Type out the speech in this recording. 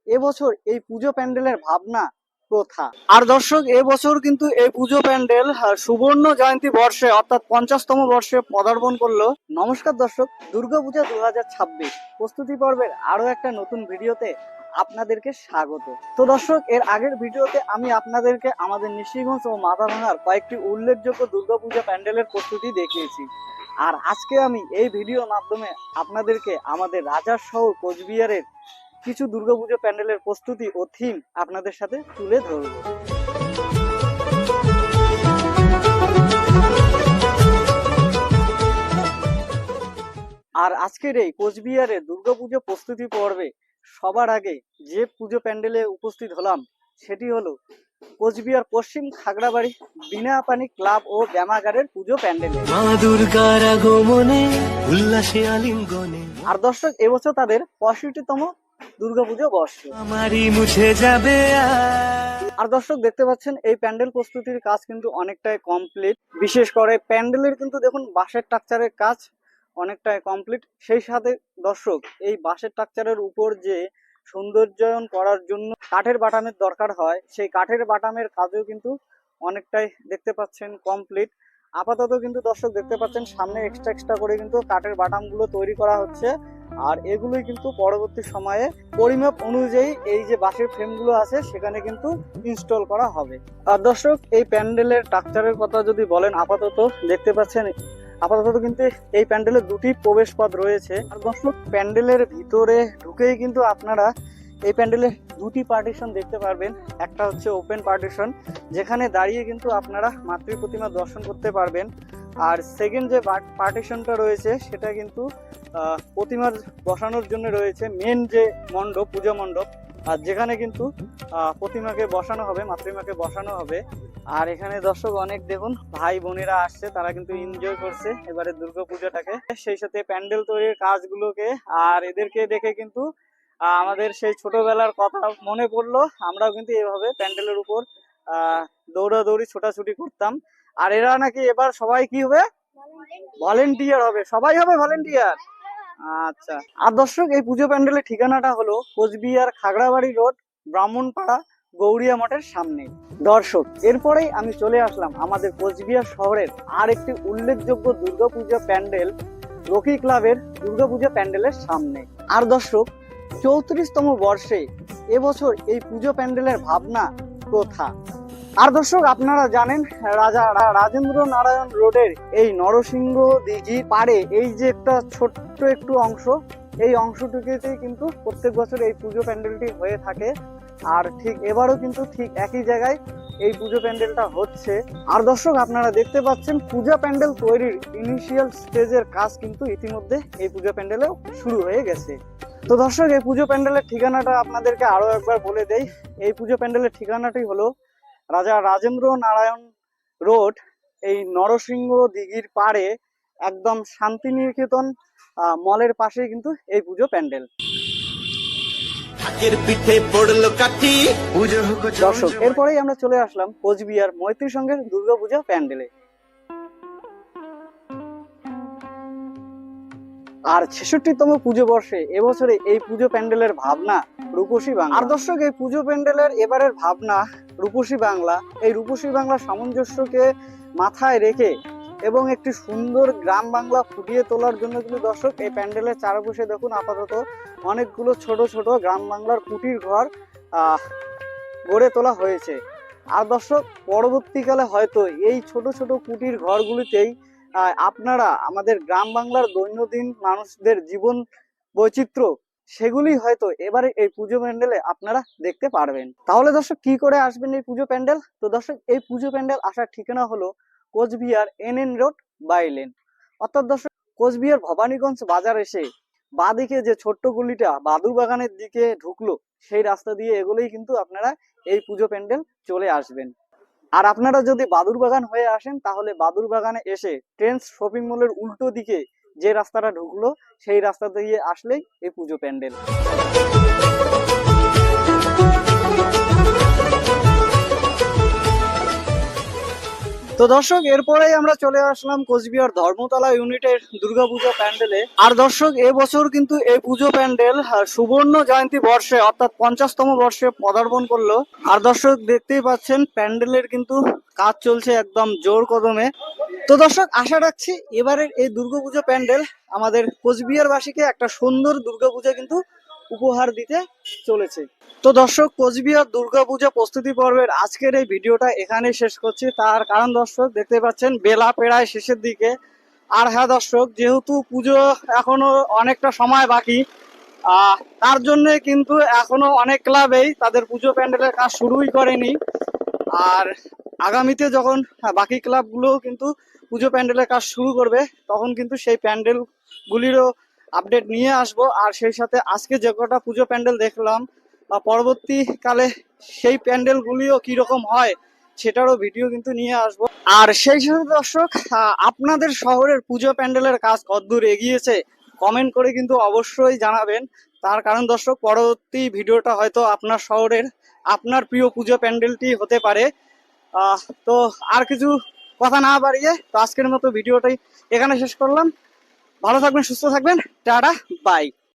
এবছর এই পুজো প্যান্ডেলের ভাবনা কোথা। আর দর্শক, এবছর কিন্তু এই পুজো প্যান্ডেল সুবর্ণ জয়ন্তী বর্ষে অর্থাৎ 50তম বর্ষে পদার্পণ করলো। নমস্কার দর্শক, দুর্গাপূজা 2026 প্রস্তুতি পর্বের আরো একটা নতুন ভিডিওতে আপনাদেরকে স্বাগত। তো দর্শক, এর আগের ভিডিওতে আমি আপনাদেরকে আমাদের নিশিগঞ্জ ও মাথাভাঙার কয়েকটি উল্লেখযোগ্য দুর্গাপূজা প্যান্ডেলের প্রস্তুতি দেখিয়েছি। আর আজকে আমি এই ভিডিওর মাধ্যমে আপনাদেরকে আমাদের রাজার শহর কোচবিহারের কিছু দুর্গাপুজো প্যান্ডেলের প্রস্তুতি ও থিম আপনাদের সাথে তুলে ধরব। আর আজকের এই কোচবিহারের দুর্গাপুজো প্রস্তুতি পর্বে সবার আগে যে পুজো প্যান্ডেলে উপস্থিত হলাম সেটি হলো কোচবিহার পশ্চিম খাগড়াবাড়ি বিনাপানি ক্লাব ও ব্যায়ামাগারের পুজো প্যান্ডেলে। আর দর্শক, এবছর তাদের 65তম দুর্গাপুজো বর্ষ। আর দর্শক, দেখতে পাচ্ছেন এই প্যান্ডেল প্রস্তুতির কাজ কিন্তু অনেকটাই কমপ্লিট। বিশেষ করে প্যান্ডেলের কিন্তু দেখুন বাঁশের স্ট্রাকচারের কাজ অনেকটাই কমপ্লিট। সেই সাথে দর্শক, এই বাঁশের স্ট্রাকচারের উপর যে সৌন্দর্যায়ন করার জন্য কাঠের বাটামের দরকার হয়, সেই কাঠের বাটামের কাজও কিন্তু অনেকটাই দেখতে পাচ্ছেন কমপ্লিট। আপাতত কিন্তু দর্শক দেখতে পাচ্ছেন সামনে এক্সট্রা করে কিন্তু কাঠের বাটামগুলো তৈরি করা হচ্ছে। আর এগুলোই কিন্তু পরবর্তী সময়ে পরিমাপ অনুযায়ী এই যে বাঁশের ফ্রেমগুলো আছে সেখানে কিন্তু ইনস্টল করা হবে। আর দর্শক, এই প্যান্ডেলের স্ট্রাকচারের কথা যদি বলেন, আপাতত দেখতে পাচ্ছেন কিন্তু এই প্যান্ডেলের দুটি প্রবেশ পথ রয়েছে। আর দর্শক, প্যান্ডেলের ভিতরে ঢুকেই কিন্তু আপনারা এই প্যান্ডেলের দুটি পার্টিশন দেখতে পারবেন। একটা হচ্ছে ওপেন পার্টিশন, যেখানে দাঁড়িয়ে কিন্তু আপনারা মাতৃ প্রতিমা দর্শন করতে পারবেন। আর সেকেন্ড যে পার্টিশনটা রয়েছে সেটা কিন্তু প্রতিমার বসানোর জন্য রয়েছে মেন যে মণ্ডপ, পূজা মণ্ডপ, আর যেখানে কিন্তু প্রতিমাকে বসানো হবে, মাতৃমাকে বসানো হবে। আর এখানে দর্শক অনেক দেখুন ভাই বোনেরা আসছে, তারা কিন্তু এনজয় করছে এবারে দুর্গাপূজাটাকে, সেই সাথে প্যান্ডেল তৈরির কাজগুলোকে। আর এদেরকে দেখে কিন্তু আমাদের সেই ছোটবেলার কথা মনে পড়লো। আমরাও কিন্তু এভাবে প্যান্ডেলের উপর দৌড়াদৌড়ি ছোটাছুটি করতাম। আর এরা নাকি এবার সবাই কি হবে, ভলেন্টিয়ার হবে, সবাই হবে ভলেন্টিয়ার। আচ্ছা। আর দর্শক, এই পুজো প্যান্ডেলের ঠিকানাটা হলো কোচবিহার খাগড়াবাড়ি রোড, ব্রাহ্মণপাড়া গৌড়িয়া মঠের সামনে। দর্শক, এরপরেই আমি চলে আসলাম আমাদের কোচবিহার শহরের আর একটি উল্লেখযোগ্য দুর্গাপূজা প্যান্ডেল রকি ক্লাবের দুর্গাপূজা প্যান্ডেলের সামনে। আর দর্শক, 34তম বর্ষে এবছর এই পুজো প্যান্ডেলের ভাবনা কোথা। আর দর্শক, আপনারা জানেন রাজা রাজেন্দ্র নারায়ণ রোডের এই নরসিংহ দিঘির পাড়ে এই যে একটা ছোট্ট একটু অংশ, এই অংশটুকুতেই কিন্তু প্রত্যেক বছর এই পুজো প্যান্ডেলটি হয়ে থাকে। আর ঠিক এবারও কিন্তু ঠিক একই জায়গায় এই পুজো প্যান্ডেলটা হচ্ছে। আর দর্শক, আপনারা দেখতে পাচ্ছেন পূজা প্যান্ডেল তৈরির ইনিশিয়াল স্টেজের কাজ কিন্তু ইতিমধ্যে এই পুজো প্যান্ডেলেও শুরু হয়ে গেছে। তো দর্শক, এই পুজো প্যান্ডেলের ঠিকানাটা আপনাদেরকে আরো একবার বলে দেই। এই পুজো প্যান্ডেলের ঠিকানাটি হলো রাজা রাজেন্দ্র নারায়ণ রোড, এই নরসিংহ দিঘির পাড়ে একদম শান্তিনিকেতন মলের পাশেই কিন্তু এই পুজো প্যান্ডেল। দর্শক, এরপরেই আমরা চলে আসলাম কোচবিহার মৈত্রী সংঘের দুর্গাপূজা প্যান্ডেলে। আর 66তম পুজো বর্ষে এবছরে এই পুজো প্যান্ডেলের ভাবনা রূপসী বাংলা। আর দর্শক, এই পুজো প্যান্ডেলের এবারের ভাবনা রূপসী বাংলা। এই রূপসী বাংলা সামঞ্জস্যকে মাথায় রেখে এবং একটি সুন্দর গ্রাম বাংলা ফুটিয়ে তোলার জন্য কিন্তু দর্শক এই প্যান্ডেলের চারপাশে দেখুন আপাতত অনেকগুলো ছোট ছোট গ্রাম বাংলার কুটির ঘর গড়ে তোলা হয়েছে। আর দর্শক, পরবর্তীকালে হয়তো এই ছোট ছোট কুটির ঘরগুলিতেই আপনারা আমাদের গ্রাম বাংলার দৈনন্দিন মানুষদের জীবন বৈচিত্র্য সেগুলি হয়তো এবারে এই পুজো প্যান্ডেলে আপনারা দেখতে পারবেন। তাহলে দর্শক, কি করে আসবেন এই পুজো প্যান্ডেল? তো দর্শক, এই পুজো প্যান্ডেল আসার ঠিকানা হলো Cooch Behar NN road by lane. অর্থাৎ দর্শক, কোচবিহার ভবানীগঞ্জ বাজার এসে বাঁদিকে যে ছোট্ট গলিটা বাদুর বাগানের দিকে ঢুকলো, সেই রাস্তা দিয়ে এগুলোই কিন্তু আপনারা এই পুজো প্যান্ডেল চলে আসবেন। আর আপনারা যদি বাদুর বাগান হয়ে আসেন, তাহলে বাদুর বাগানে এসে ট্রেন্ডস শপিং মলের উল্টো দিকে যে রাস্তাটা ঢুকলো সেই রাস্তা দিয়ে আসলেই এই পুজো প্যান্ডেল। তো তো দর্শক এরপরেই আমরা চলে আসলাম কোচবিহার ধর্মতলা ইউনিটের দুর্গাপুজো প্যান্ডেলে। আর দর্শক এবছর কিন্তু এই পুজো প্যান্ডেল সুবর্ণ জয়ন্তী বর্ষে অর্থাৎ 50তম বর্ষে পদার্পণ করলো। আর দর্শক দেখতেই পাচ্ছেন প্যান্ডেলের কিন্তু কাজ চলছে একদম জোর কদমে। তো দর্শক আশা রাখছি এবারের এই দুর্গাপুজো প্যান্ডেল আমাদের কোচবিহারবাসীকে একটা সুন্দর দুর্গাপূজা কিন্তু উপহার দিতে চলেছে। তো দর্শক কোচবিহার দুর্গাপূজা প্রস্তুতি পর্বের আজকের এই ভিডিওটা এখানে শেষ করছি। তার কারণ দর্শক দেখতে পাচ্ছেন বেলা প্রায় শেষের দিকে। আর হ্যাঁ দর্শক, যেহেতু পুজো এখনো অনেকটা সময় বাকি, তার জন্য কিন্তু এখনো অনেক ক্লাবেই তাদের পুজো প্যান্ডেলের কাজ শুরুই করেনি। আর আগামীতে যখন বাকি ক্লাবগুলোও কিন্তু পুজো প্যান্ডেলের কাজ শুরু করবে, তখন কিন্তু সেই প্যান্ডেল গুলিরও আপডেট নিয়ে আসবো। আর সেই সাথে আজকে যে কটা পুজো প্যান্ডেল দেখলাম, পরবর্তীকালে সেই প্যান্ডেল গুলিও কিরকম হয় সেটারও ভিডিও কিন্তু নিয়ে আসবো। আর সেই সাথে দর্শক, আপনাদের শহরের পুজো প্যান্ডেলের কাজ কতদূর এগিয়েছে কমেন্ট করে কিন্তু অবশ্যই জানাবেন। তার কারণ দর্শক, পরবর্তী ভিডিওটা হয়তো আপনার শহরের আপনার প্রিয় পুজো প্যান্ডেলটি হতে পারে। তো আর কিছু কথা না বাড়িয়ে তো আজকের মতো ভিডিওটাই এখানে শেষ করলাম। ভালো থাকবেন, সুস্থ থাকবেন, টাটা, বাই।